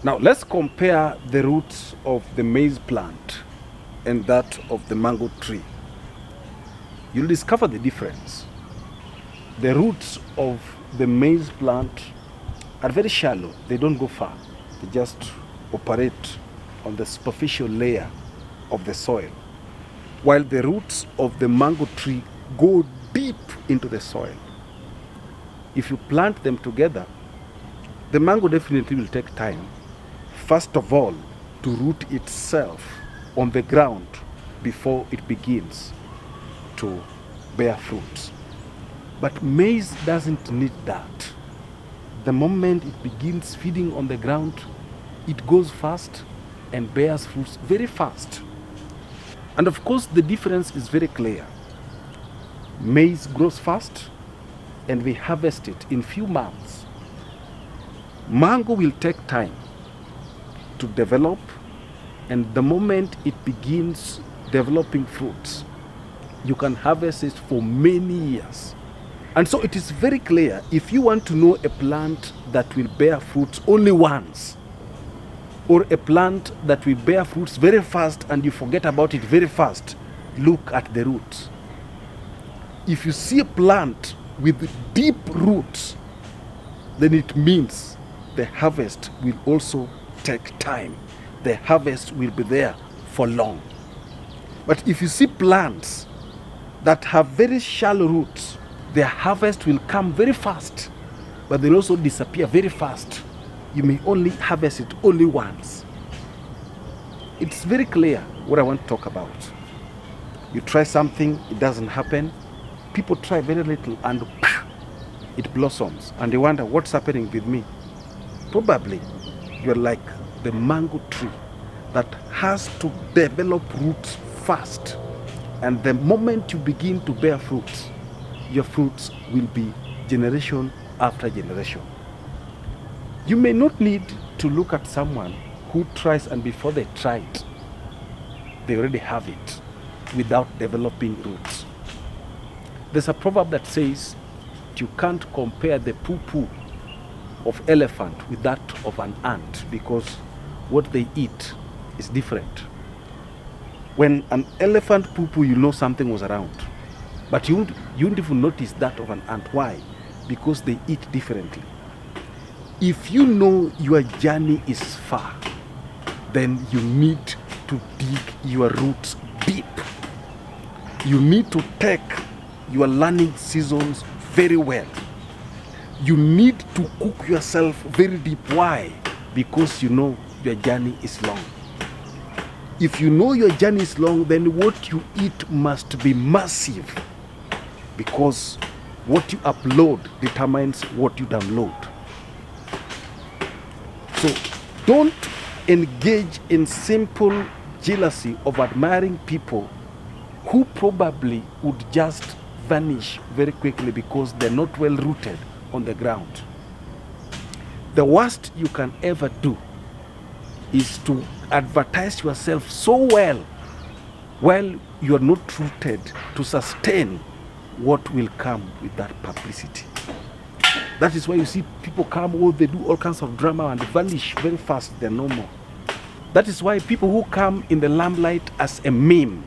Now let's compare the roots of the maize plant and that of the mango tree. You'll discover the difference. The roots of the maize plant are very shallow. They don't go far. They just operate on the superficial layer of the soil, while the roots of the mango tree go deep into the soil. If you plant them together, the mango definitely will take time, first of all, to root itself on the ground before it begins to bear fruits. But maize doesn't need that. The moment it begins feeding on the ground, it goes fast and bears fruits very fast. And of course, the difference is very clear. Maize grows fast and we harvest it in few months. Mango will take time to develop, and the moment it begins developing fruits, you can harvest it for many years. And so it is very clear, if you want to know a plant that will bear fruits only once, or a plant that will bear fruits very fast and you forget about it very fast, look at the roots. If you see a plant with deep roots, then it means the harvest will also take time. The harvest will be there for long. But if you see plants that have very shallow roots, their harvest will come very fast, but they'll also disappear very fast. You may only harvest it only once. It's very clear what I want to talk about. You try something, it doesn't happen. People try very little and it blossoms, and they wonder what's happening with me. Probably you're like the mango tree that has to develop roots fast, and the moment you begin to bear fruits, your fruits will be generation after generation. You may not need to look at someone who tries and before they try it, they already have it without developing roots. There's a proverb that says you can't compare the poo-poo of elephant with that of an ant because what they eat is different. When an elephant poo-poo, you know something was around. But you won't even notice that of an ant. Why? Because they eat differently. If you know your journey is far, then you need to dig your roots deep. You need to take your learning seasons very well. You need to cook yourself very deep. Why? Because you know your journey is long. If you know your journey is long, then what you eat must be massive, because what you upload determines what you download. So don't engage in simple jealousy of admiring people who probably would just vanish very quickly because they're not well rooted on the ground. The worst you can ever do is to advertise yourself so well while you are not rooted to sustain what will come with that publicity. That is why you see people come, oh, they do all kinds of drama and they vanish very fast, they're no more. That is why people who come in the limelight as a meme,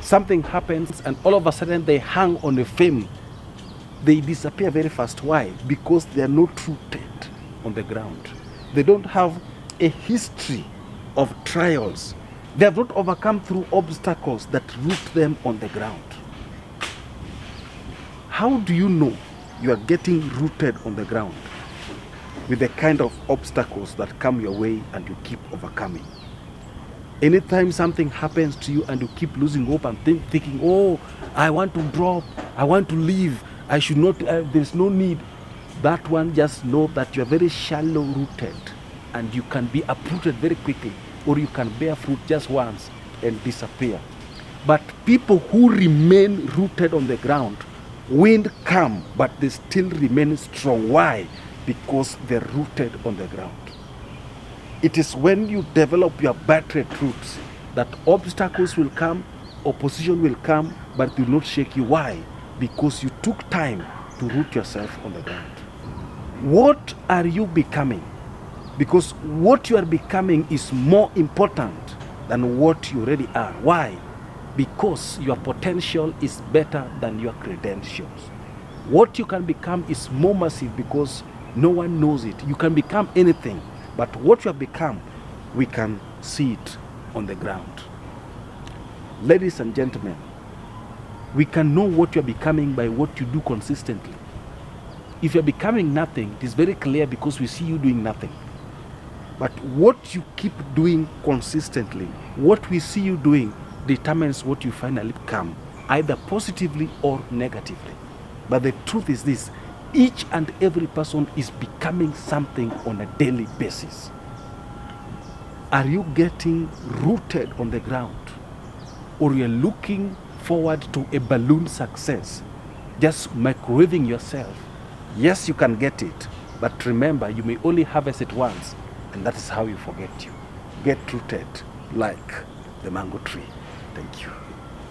something happens and all of a sudden they hang on a fame, they disappear very fast. Why? Because they are not rooted on the ground. They don't have a history of trials. They have not overcome through obstacles that root them on the ground. How do you know you are getting rooted on the ground? With the kind of obstacles that come your way and you keep overcoming. Anytime something happens to you and you keep losing hope and thinking, oh, I want to drop, I want to leave, I should not, there's no need. That one, just know that you are very shallow rooted and you can be uprooted very quickly, or you can bear fruit just once and disappear. But people who remain rooted on the ground, wind come, but they still remain strong. Why? Because they're rooted on the ground. It is when you develop your battered roots that obstacles will come, opposition will come, but it will not shake you. Why? Because you took time to root yourself on the ground. What are you becoming Because what you are becoming is more important than what you already are. Why? Because your potential is better than your credentials. What you can become is more massive because no one knows it. You can become anything, but what you have become, we can see it on the ground. Ladies and gentlemen, we can know what you are becoming by what you do consistently. If you're becoming nothing, it is very clear because we see you doing nothing. But what you keep doing consistently, what we see you doing, determines what you finally become, either positively or negatively. But the truth is this: each and every person is becoming something on a daily basis. Are you getting rooted on the ground? Or you're looking forward to a balloon success, just microwaving yourself? Yes, you can get it, but remember, you may only harvest it once, and that is how you forget you. Get rooted like the mango tree. Thank you.